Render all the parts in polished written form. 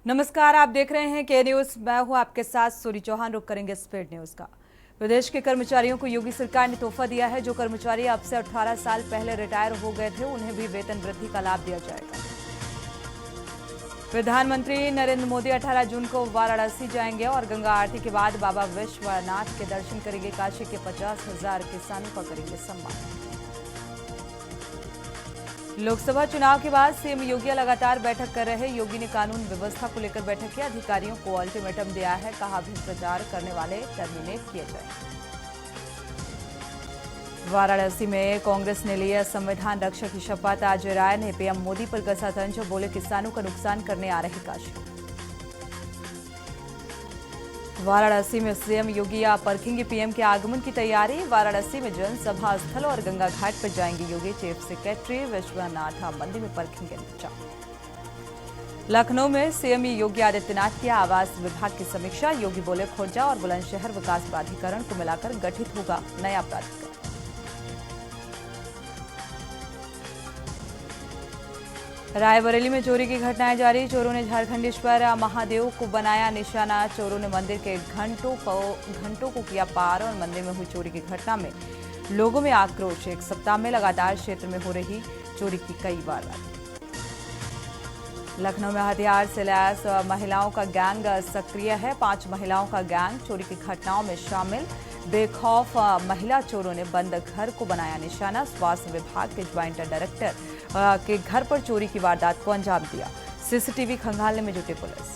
नमस्कार, आप देख रहे हैं के न्यूज। मैं हूं आपके साथ सूरी चौहान। रुक करेंगे स्पीड न्यूज का। प्रदेश के कर्मचारियों को योगी सरकार ने तोहफा दिया है। जो कर्मचारी अब से 18 साल पहले रिटायर हो गए थे, उन्हें भी वेतन वृद्धि का लाभ दिया जाएगा। प्रधानमंत्री नरेंद्र मोदी 18 जून को वाराणसी जाएंगे और गंगा आरती के बाद बाबा विश्वनाथ के दर्शन करेंगे। काशी के 50,000 किसानों का करेंगे सम्मान। लोकसभा चुनाव के बाद सीएम योगी लगातार बैठक कर रहे। योगी ने कानून व्यवस्था को लेकर बैठक की। अधिकारियों को अल्टीमेटम दिया है। कहा भ्रष्टाचार करने वाले टर्मिनेट किए जाए। वाराणसी में कांग्रेस ने लिया संविधान रक्षक की शपथ। आज राय ने पीएम मोदी पर कसा तंज। बोले किसानों का नुकसान करने आ रही काशी। वाराणसी में सीएम योगी परखेंगे पीएम के आगमन की तैयारी। वाराणसी में जनसभा स्थल और गंगा घाट पर जाएंगे योगी। चीफ सेक्रेटरी विश्वनाथ मंदिर में परखेंगे नक्शा। लखनऊ में सीएम योगी आदित्यनाथ की आवास विभाग की समीक्षा। योगी बोले खुर्जा और बुलंदशहर विकास प्राधिकरण को मिलाकर गठित होगा नया प्राधिकरण। रायबरेली में चोरी की घटनाएं जारी। चोरों ने झारखंडेश्वर महादेव को बनाया निशाना। चोरों ने मंदिर के घंटों को किया पार और मंदिर में हुई चोरी की घटना में लोगों में आक्रोश। एक सप्ताह में लगातार क्षेत्र में हो रही चोरी की कई वारदातें। लखनऊ में हथियार से लैस महिलाओं का गैंग सक्रिय है। 5 महिलाओं का गैंग चोरी की घटनाओं में शामिल। बेखौफ महिला चोरों ने बंद घर को बनाया निशाना। स्वास्थ्य विभाग के ज्वाइंट डायरेक्टर के घर पर चोरी की वारदात को अंजाम दिया। सीसीटीवी खंगालने में जुटी पुलिस।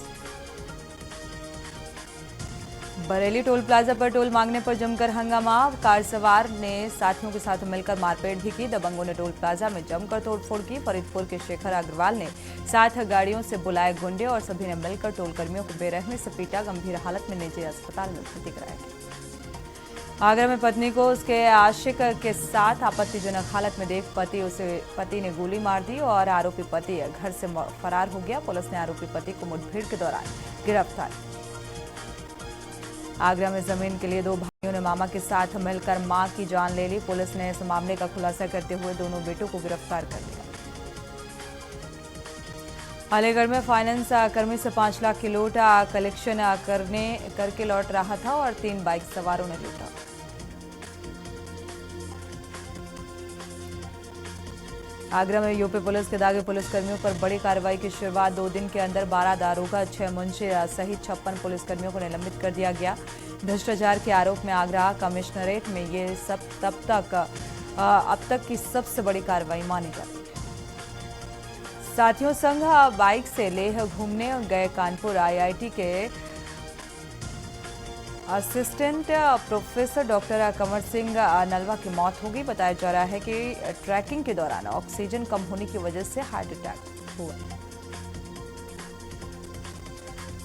बरेली टोल प्लाजा पर टोल मांगने पर जमकर हंगामा। कार सवार ने साथियों के साथ मिलकर मारपीट भी की। दबंगों ने टोल प्लाजा में जमकर तोड़फोड़ की। फरीदपुर के शेखर अग्रवाल ने 7 गाड़ियों से बुलाए गुंडे और सभी ने मिलकर टोल कर्मियों को बेरहमी से पीटा। गंभीर हालत में निजी अस्पताल में भर्ती कराया गया। आगरा में पत्नी को उसके आशिक के साथ आपत्तिजनक हालत में देख पति ने गोली मार दी और आरोपी पति घर से फरार हो गया। पुलिस ने आरोपी पति को मुठभेड़ के दौरान गिरफ्तार। आगरा में जमीन के लिए 2 भाइयों ने मामा के साथ मिलकर मां की जान ले ली। पुलिस ने इस मामले का खुलासा करते हुए दोनों बेटों को गिरफ्तार कर लिया। अलीगढ़ में फाइनेंस कर्मी से 5 लाख की लूट। कलेक्शन करके लौट रहा था और 3 बाइक सवारों ने लूटा। आगरा में यूपी पुलिस के दागे पुलिसकर्मियों पर बड़ी कार्रवाई की शुरुआत। 2 दिन के अंदर 12 दारोगा, 6 मुंशी सहित 56 पुलिसकर्मियों को निलंबित कर दिया गया। भ्रष्टाचार के आरोप में आगरा कमिश्नरेट में ये सब अब तक की सबसे बड़ी कार्रवाई मानी जा रही है। साथियों संग बाइक से लेह घूमने गए कानपुर आईआईटी के assistant professor doctor Kanwar Singh Nalwa की मौत हो गई। बताया जा रहा है कि ट्रैकिंग के दौरान ऑक्सीजन कम होने की वजह से हार्ट अटैक हुआ।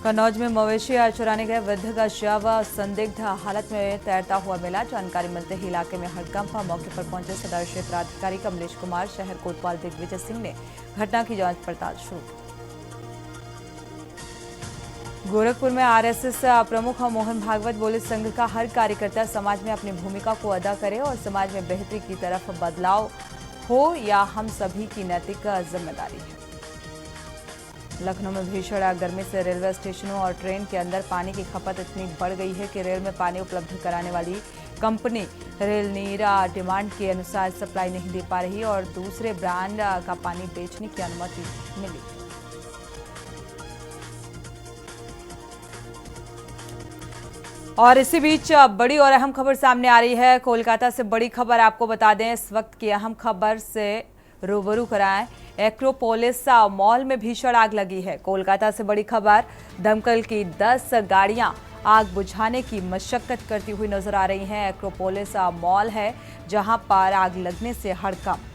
कन्नौज में मवेशी चुराने गए वृद्ध का शव संदिग्ध हालत में तैरता हुआ मिला। जानकारी मिलते ही इलाके में हड़कंप। मौके पर पहुंचे सदर क्षेत्राधिकारी कमलेश कुमार, शहर कोतवाल दिग्विजय सिंह ने घटना की जांच पड़ताल शुरू की। गोरखपुर में आरएसएस प्रमुख मोहन भागवत बोले संघ का हर कार्यकर्ता समाज में अपनी भूमिका को अदा करे और समाज में बेहतरी की तरफ बदलाव हो या हम सभी की नैतिक जिम्मेदारी है। लखनऊ में भीषण गर्मी से रेलवे स्टेशनों और ट्रेन के अंदर पानी की खपत इतनी बढ़ गई है कि रेल में पानी उपलब्ध कराने वाली कंपनी रेल नीरा डिमांड के अनुसार सप्लाई नहीं दे पा रही और दूसरे ब्रांड का पानी बेचने की अनुमति मिली। और इसी बीच बड़ी और अहम खबर सामने आ रही है। कोलकाता से बड़ी खबर आपको बता दें। इस वक्त की अहम खबर से रूबरू कराएं। एक्रोपोलिस मॉल में भीषण आग लगी है। कोलकाता से बड़ी खबर। दमकल की 10 गाड़ियां आग बुझाने की मशक्कत करती हुई नजर आ रही हैं। एक्रोपोलिस मॉल है जहां पर आग लगने से हड़कंप।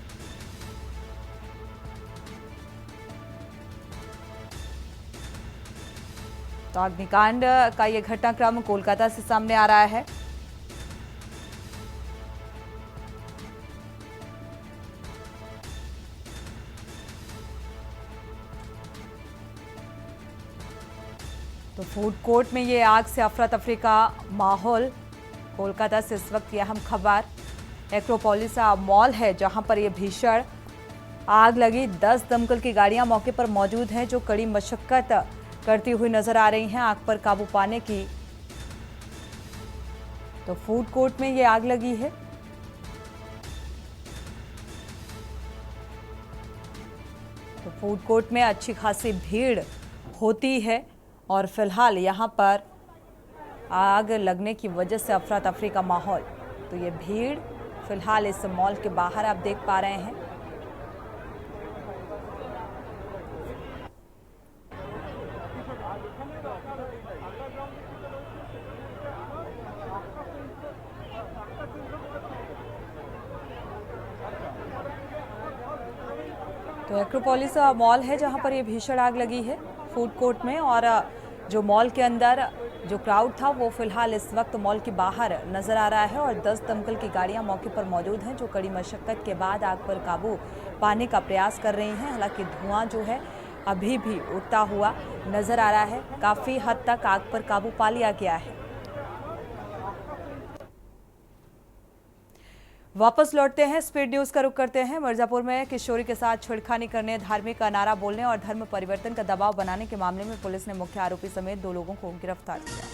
तो अग्निकांड का यह घटनाक्रम कोलकाता से सामने आ रहा है। तो फूड कोर्ट में ये आग से अफरा तफरी का माहौल। कोलकाता से इस वक्त की अहम खबर। एक्रोपोलिस मॉल है जहां पर यह भीषण आग लगी। 10 दमकल की गाड़ियां मौके पर मौजूद हैं जो कड़ी मशक्कत करती हुई नजर आ रही हैं आग पर काबू पाने की। तो फूड कोर्ट में ये आग लगी है। तो फूड कोर्ट में अच्छी खासी भीड़ होती है और फिलहाल यहां पर आग लगने की वजह से अफरा तफरी का माहौल। तो ये भीड़ फिलहाल इस मॉल के बाहर आप देख पा रहे हैं। तो एक्रोपोलिस मॉल है जहां पर ये भीषण आग लगी है फूड कोर्ट में, और जो मॉल के अंदर जो क्राउड था वो फिलहाल इस वक्त मॉल के बाहर नजर आ रहा है और 10 दमकल की गाड़ियां मौके पर मौजूद हैं जो कड़ी मशक्कत के बाद आग पर काबू पाने का प्रयास कर रही हैं। हालांकि धुआं जो है अभी भी उठता हुआ नजर आ रहा है। काफी हद तक आग पर काबू पा लिया गया है। वापस लौटते हैं, स्पीड न्यूज का रुख करते हैं। मिर्जापुर में किशोरी के साथ छेड़खानी करने, धार्मिक नारा बोलने और धर्म परिवर्तन का दबाव बनाने के मामले में पुलिस ने मुख्य आरोपी समेत 2 लोगों को गिरफ्तार किया।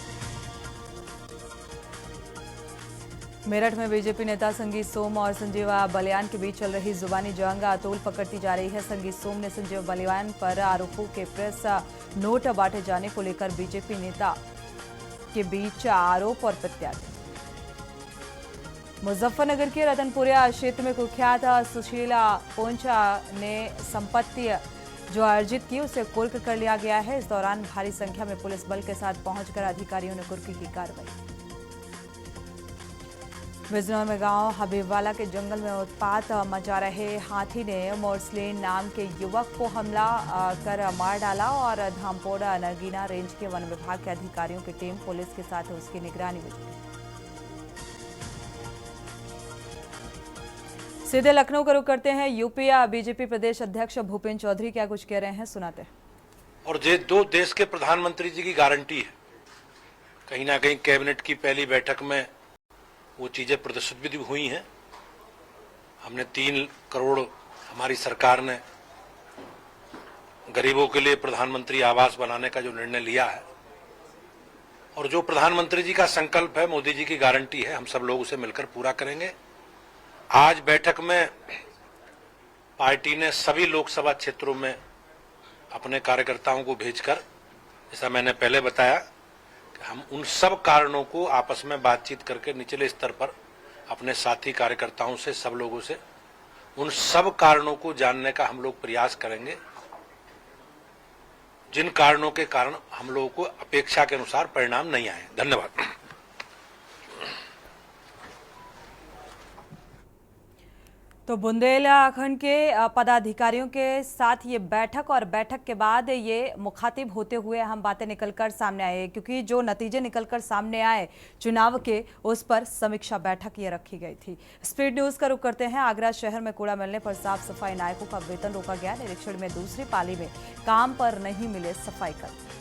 मेरठ में बीजेपी नेता संगीत सोम और संजीव बलियान के बीच चल रही जुबानी जंग अतोल पकड़ती जा रही है। संगीत सोम ने संजीव बलियान पर आरोपों के प्रेस नोट बांटे जाने को लेकर बीजेपी नेता के बीच आरोप और प्रत्यारोप। मुजफ्फरनगर के रतनपुरा क्षेत्र में कुख्यात सुशील पुंछ ने संपत्ति जो अर्जित की उसे कुर्क कर लिया गया है। इस दौरान भारी संख्या में पुलिस बल के साथ पहुंचकर अधिकारियों ने कुर्की की कार्रवाई। बिजनौर में गांव हबीबवाला के जंगल में उत्पात मचा रहे हाथी ने मोर्सलेन नाम के युवक को हमला कर मार डाला और धामपोड़ा नरगीना रेंज के वन विभाग के अधिकारियों की टीम पुलिस के साथ उसकी निगरानी में जुटी। सीधे लखनऊ का रुख करते हैं। यूपी बीजेपी प्रदेश अध्यक्ष भूपेंद्र चौधरी क्या कुछ कह रहे हैं, सुनाते हैं। और ये 2 देश के प्रधानमंत्री जी की गारंटी है। कहीं ना कहीं कैबिनेट की पहली बैठक में वो चीजें प्रदर्शित भी हुई हैं। हमने 3 करोड़ हमारी सरकार ने गरीबों के लिए प्रधानमंत्री आवास बनाने का जो निर्णय लिया है और जो प्रधानमंत्री जी का संकल्प है, मोदी जी की गारंटी है, हम सब लोग उसे मिलकर पूरा करेंगे। आज बैठक में पार्टी ने सभी लोकसभा क्षेत्रों में अपने कार्यकर्ताओं को भेजकर, जैसा मैंने पहले बताया, कि हम उन सब कारणों को आपस में बातचीत करके निचले स्तर पर अपने साथी कार्यकर्ताओं से, सब लोगों से उन सब कारणों को जानने का हम लोग प्रयास करेंगे जिन कारणों के कारण हम लोगों को अपेक्षा के अनुसार परिणाम नहीं आए। धन्यवाद। तो बुंदेलखंड के पदाधिकारियों के साथ ये बैठक और बैठक के बाद ये मुखातिब होते हुए हम बातें निकलकर सामने आए, क्योंकि जो नतीजे निकलकर सामने आए चुनाव के, उस पर समीक्षा बैठक ये रखी गई थी। स्पीड न्यूज का रुख करते हैं। आगरा शहर में कूड़ा मिलने पर साफ सफाई नायकों का वेतन रोका गया। निरीक्षण में दूसरी पाली में काम पर नहीं मिले सफाई कर्मी।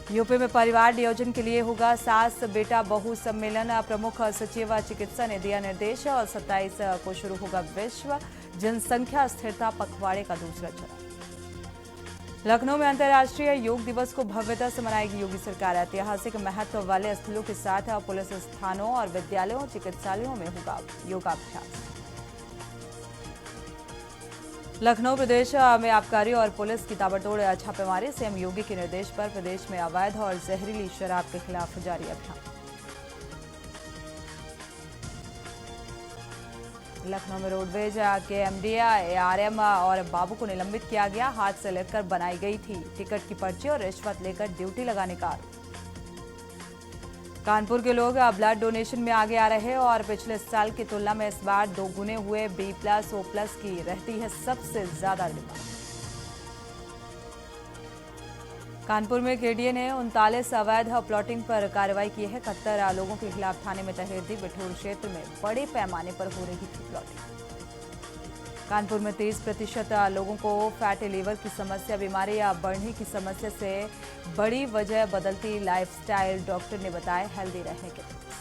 यूपी में परिवार नियोजन के लिए होगा सास बेटा बहू सम्मेलन। प्रमुख सचिव चिकित्सा ने दिया निर्देश और 27 को शुरू होगा विश्व जनसंख्या स्थिरता पखवाड़े का दूसरा चरण। लखनऊ में अंतर्राष्ट्रीय योग दिवस को भव्यता से मनाएगी योगी सरकार। ऐतिहासिक महत्व वाले स्थलों के साथ पुलिस स्थानों और विद्यालयों और चिकित्सालयों में होगा योगाभ्यास। लखनऊ प्रदेश में आबकारी और पुलिस की ताबड़तोड़ छापेमारी। सीएम योगी के निर्देश पर प्रदेश में अवैध और जहरीली शराब के खिलाफ जारी अभियान। लखनऊ में रोडवेज के एमडी आरएम और बाबू को निलंबित किया गया। हाथ से लेकर बनाई गई थी टिकट की पर्ची और रिश्वत लेकर ड्यूटी लगाने का आरोप। कानपुर के लोग ब्लड डोनेशन में आगे आ रहे हैं और पिछले साल की तुलना में इस बार 2 गुने हुए। B+O+ की रहती है सबसे ज्यादा डिमांड। कानपुर में केडीए ने 39 अवैध प्लॉटिंग पर कार्रवाई की है। 71 लोगों के खिलाफ थाने में तहरीर दी। बिठूर क्षेत्र में बड़े पैमाने पर हो रही थी प्लॉटिंग। कानपुर में 30% लोगों को फैटी लीवर की समस्या, बीमारी या बढ़ने की समस्या से बड़ी वजह बदलती लाइफस्टाइल। डॉक्टर ने बताया हेल्दी रहने के टिप्स।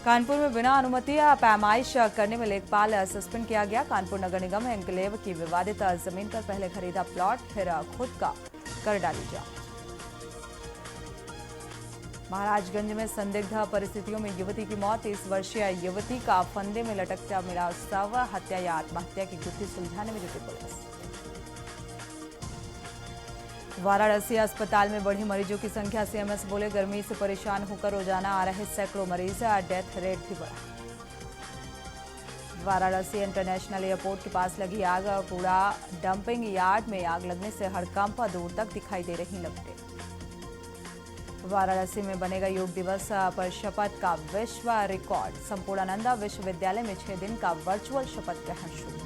कानपुर में बिना अनुमति पैमाइश करने में लेखपाल सस्पेंड किया गया। कानपुर नगर निगम एन्क्लेव की विवादित जमीन पर पहले खरीदा प्लॉट, फिर खुद का कर डाली जांच। महाराजगंज में संदिग्ध परिस्थितियों में युवती की मौत। 30 वर्षीय युवती का फंदे में लटकता मिला शव। हत्या या आत्महत्या की गुत्थी सुलझाने में जुटी पुलिस। वाराणसी अस्पताल में बढ़ी मरीजों की संख्या। सीएमएस बोले, गर्मी से परेशान होकर रोजाना आ रहे सैकड़ों मरीज, डेथ रेट भी बढ़ा। वाराणसी इंटरनेशनल एयरपोर्ट के पास लगी आग। कूड़ा डंपिंग यार्ड में आग लगने से हड़कंप, दूर तक दिखाई दे रही लपटें। वाराणसी में बनेगा योग दिवस पर शपथ का विश्व रिकॉर्ड। संपूर्णानंद विश्वविद्यालय में 6 दिन का वर्चुअल शपथ ग्रहण शुरू।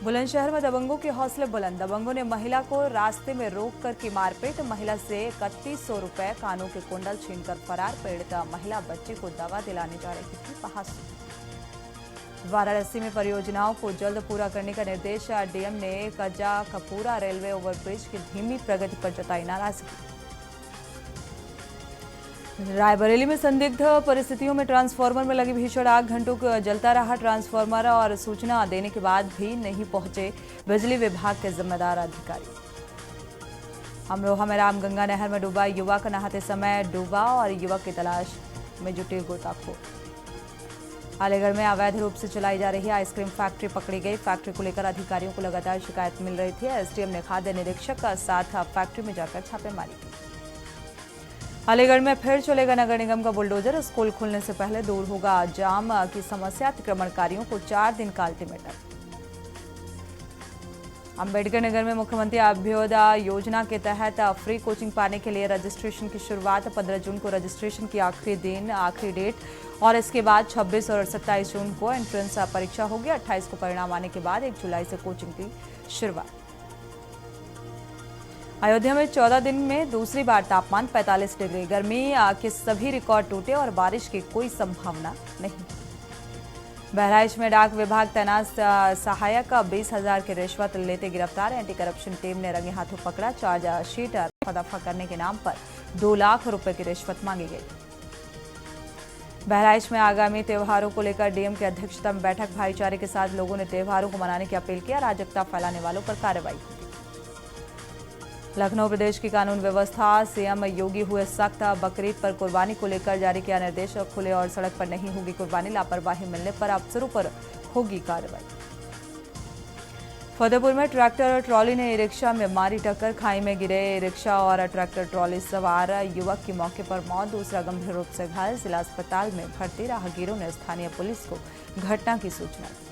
बुलंदशहर में दबंगों के हौसले बुलंद। दबंगों ने महिला को रास्ते में रोक कर की मारपीट। महिला से 3100 रुपए, कानों के कुंडल छीनकर फरार। पीड़ित महिला बच्चे को दवा दिलाने जा रही थी पहासू। वाराणसी में परियोजनाओं को जल्द पूरा करने का निर्देश। डीएम ने कजा कपूरा रेलवे ओवरब्रिज की धीमी प्रगति पर जताई नाराजगी। रायबरेली में संदिग्ध परिस्थितियों में ट्रांसफार्मर में लगी भीषण आग। घंटों जलता रहा ट्रांसफार्मर और सूचना देने के बाद भी नहीं पहुंचे बिजली विभाग के जिम्मेदार अधिकारी। अमरोहा में रामगंगा नहर में डूबा युवक। नहाते समय डूबा और युवक की तलाश में जुटे गोताखोर। अलीगढ़ में अवैध रूप से चलाई जा रही आइसक्रीम फैक्ट्री पकड़ी गई। फैक्ट्री को लेकर अधिकारियों को लगातार शिकायत मिल रही थी। एसडीएम ने खाद्य निरीक्षक का साथ फैक्ट्री में जाकर छापेमारी की। अलीगढ़ में फिर चलेगा नगर निगम का बुलडोजर। स्कूल खुलने से पहले दूर होगा जाम की समस्या। अतिक्रमणकारियों को 4 दिन का अल्टीमेटम। अंबेडकर नगर में मुख्यमंत्री अभ्युदय योजना के तहत फ्री कोचिंग पाने के लिए रजिस्ट्रेशन की शुरुआत। 15 जून को रजिस्ट्रेशन की आखिरी डेट और इसके बाद 26 और 27 जून को एंट्रेंस परीक्षा होगी। 28 को परिणाम आने के बाद 1 जुलाई से कोचिंग की शुरुआत। अयोध्या में 14 दिन में दूसरी बार तापमान 45 डिग्री। गर्मी के सभी रिकॉर्ड टूटे और बारिश की कोई संभावना नहीं। बहराइच में डाक विभाग तैनात सहायक 20,000 की रिश्वत लेते गिरफ्तार। एंटी करप्शन टीम ने रंगे हाथों पकड़ा। चार्जशीट दफा करने के नाम पर 2 लाख रुपए की रिश्वत मांगी गई। बहराइच में आगामी त्योहारों को लेकर डीएम की अध्यक्षता में बैठक। भाईचारे के साथ लोगों ने त्योहारों को मनाने की अपील की। अराजकता फैलाने वालों पर कार्रवाई की। लखनऊ प्रदेश की कानून व्यवस्था। सीएम योगी हुए सख्त। बकरीद पर कुर्बानी को लेकर जारी किया निर्देश। खुले और सड़क पर नहीं होगी कुर्बानी। लापरवाही मिलने पर अफसरों पर होगी कार्रवाई। फतेहपुर में ट्रैक्टर ट्रॉली ने रिक्शा में मारी टक्कर। खाई में गिरे रिक्शा और ट्रैक्टर ट्रॉली सवार युवक की मौके पर मौत। दूसरा गंभीर रूप से घायल। जिला अस्पताल में भर्ती। राहगीरों ने स्थानीय पुलिस को घटना की सूचना दी।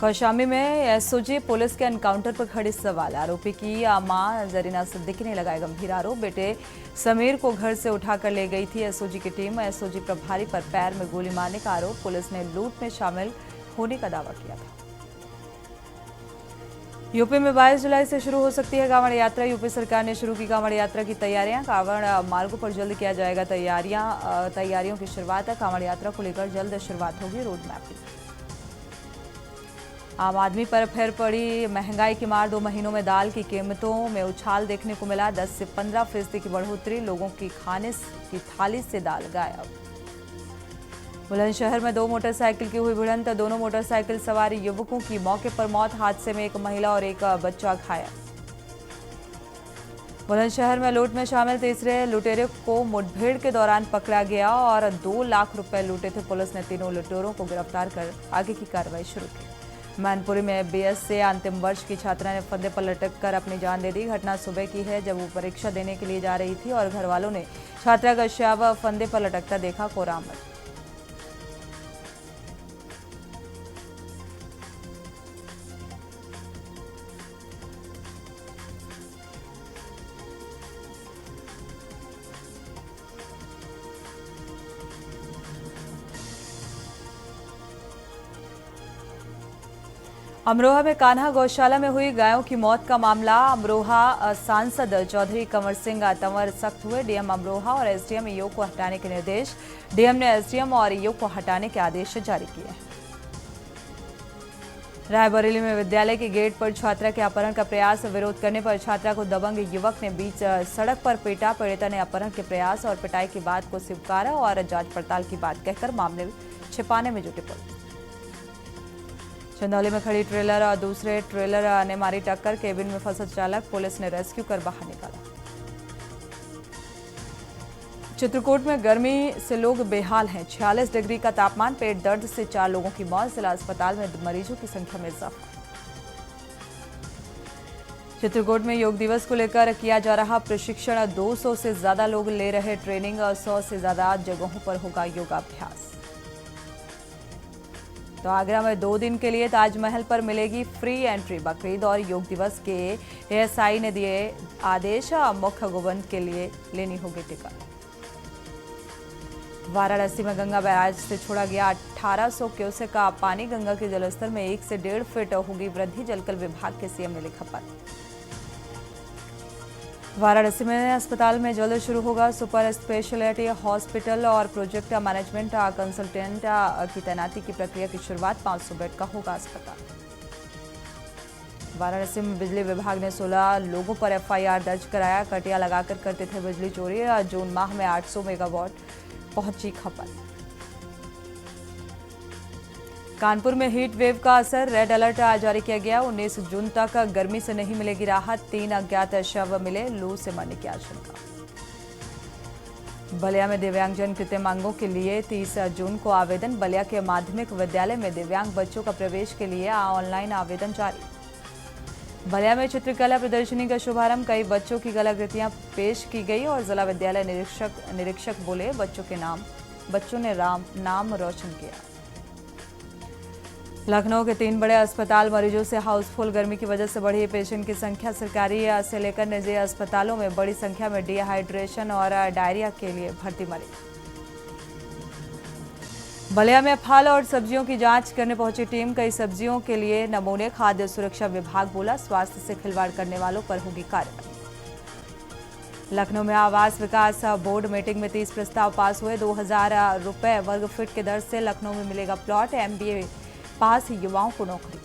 कौशाम्बी में एसओजी पुलिस के एनकाउंटर पर खड़े सवाल। आरोपी की मां जरीना सिद्दीकी ने लगाया गंभीर आरोप। बेटे समीर को घर से उठाकर ले गई थी एसओजी की टीम। एसओजी प्रभारी पर पैर में गोली मारने का आरोप। पुलिस ने लूट में शामिल होने का दावा किया था। यूपी में 22 जुलाई से शुरू हो सकती है कांवड़ यात्रा। यूपी सरकार ने शुरू की कांवड़ यात्रा की तैयारियां। कांवड़ मार्गों पर जल्द किया जाएगा तैयारियों की शुरुआत। कांवड़ यात्रा को लेकर जल्द शुरुआत होगी रोड मैपिंग। आम आदमी पर फिर पड़ी महंगाई की मार। 2 महीनों में दाल की कीमतों में उछाल देखने को मिला। 10 से 15% की बढ़ोतरी। लोगों की खाने की थाली से दाल गायब। बुलंदशहर में 2 मोटरसाइकिल की हुई भिड़ंत। दोनों मोटरसाइकिल सवार युवकों की मौके पर मौत। हादसे में एक महिला और एक बच्चा घायल। बुलंदशहर में लूट में शामिल तीसरे लुटेरे को मुठभेड़ के दौरान पकड़ा गया और 2 लाख रुपए लूटे थे। पुलिस ने तीनों लुटेरों को गिरफ्तार कर आगे की कार्रवाई शुरू की। मैनपुरी में बीएस से अंतिम वर्ष की छात्रा ने फंदे पर लटक कर अपनी जान दे दी। घटना सुबह की है जब वो परीक्षा देने के लिए जा रही थी और घर वालों ने छात्रा का शव फंदे पर लटकता देखा। कोरामद। अमरोहा में कान्हा गौशाला में हुई गायों की मौत का मामला। अमरोहा सांसद चौधरी कंवर सिंह तंवर सख्त हुए। डीएम अमरोहा और एसडीएम ईओ को हटाने के निर्देश। डीएम ने एसडीएम और ईओ को हटाने के आदेश जारी किए हैं। रायबरेली में विद्यालय के गेट पर छात्रा के अपहरण का प्रयास, विरोध करने पर छात्रा को दबंग युवक ने बीच सड़क पर पीटा। पीड़िता ने अपहरण के प्रयास और पिटाई की बात को स्वीकारा और जांच पड़ताल की बात कहकर मामले छिपाने में जुटे पुलिस। चंदौली में खड़ी ट्रेलर और दूसरे ट्रेलर ने मारी टक्कर, केबिन में फंसा चालक, पुलिस ने रेस्क्यू कर बाहर निकाला। चित्रकूट में गर्मी से लोग बेहाल हैं, 46 डिग्री का तापमान, पेट दर्द से 4 लोगों की मौत, जिला अस्पताल में मरीजों की संख्या में इजाफा। चित्रकूट में योग दिवस को लेकर किया जा रहा प्रशिक्षण, 200 से ज्यादा लोग ले रहे ट्रेनिंग और 100 से ज्यादा जगहों पर होगा योगाभ्यास। तो आगरा में 2 दिन के लिए ताजमहल पर मिलेगी फ्री एंट्री, बकरीद और योग दिवस के एएसआई ने दिए आदेश, मुख्य गोविंद के लिए लेनी होगी टिकट। वाराणसी में गंगा बैराज से छोड़ा गया 1800 क्यूसेक का पानी, गंगा के जलस्तर में 1 से 1.5 फीट होगी वृद्धि, जलकल विभाग के सीएम ने लिखा पत्र। वाराणसी में अस्पताल में जल्द शुरू होगा सुपर स्पेशलिटी हॉस्पिटल और प्रोजेक्ट मैनेजमेंट कंसल्टेंट की तैनाती की प्रक्रिया की शुरुआत, 500 बेड का होगा अस्पताल। वाराणसी में बिजली विभाग ने 16 लोगों पर एफआईआर दर्ज कराया, कटिया लगाकर करते थे बिजली चोरी, जून माह में 800 मेगावाट पहुंची खपत। कानपुर में हीट वेव का असर, रेड अलर्ट जारी किया गया, 19 जून तक गर्मी से नहीं मिलेगी राहत, 3 अज्ञात शव मिले, लू से मरने की आशंका। बलिया में दिव्यांगजन कृत्रिमांगों के लिए 30 जून को आवेदन, बलिया के माध्यमिक विद्यालय में दिव्यांग बच्चों का प्रवेश के लिए ऑनलाइन आवेदन जारी। बलिया में चित्रकला प्रदर्शनी का शुभारंभ, कई बच्चों की कलाकृतियां पेश की गई और जिला विद्यालय निरीक्षक बोले बच्चों ने नाम रोशन किया। लखनऊ के 3 बड़े अस्पताल मरीजों से हाउसफुल, गर्मी की वजह से बढ़ी पेशेंट की संख्या, सरकारी से लेकर निजी अस्पतालों में बड़ी संख्या में डिहाइड्रेशन और डायरिया के लिए भर्ती मरीज। बलिया में फल और सब्जियों की जांच करने पहुंची टीम, कई सब्जियों के लिए नमूने, खाद्य सुरक्षा विभाग बोला स्वास्थ्य से खिलवाड़ करने वालों पर होगी कार्रवाई। लखनऊ में आवास विकास बोर्ड मीटिंग में 30 प्रस्ताव पास हुए, 2000 रुपए वर्ग फीट की दर से लखनऊ में मिलेगा प्लॉट, एमबीए पास युवाओं को नौकरी।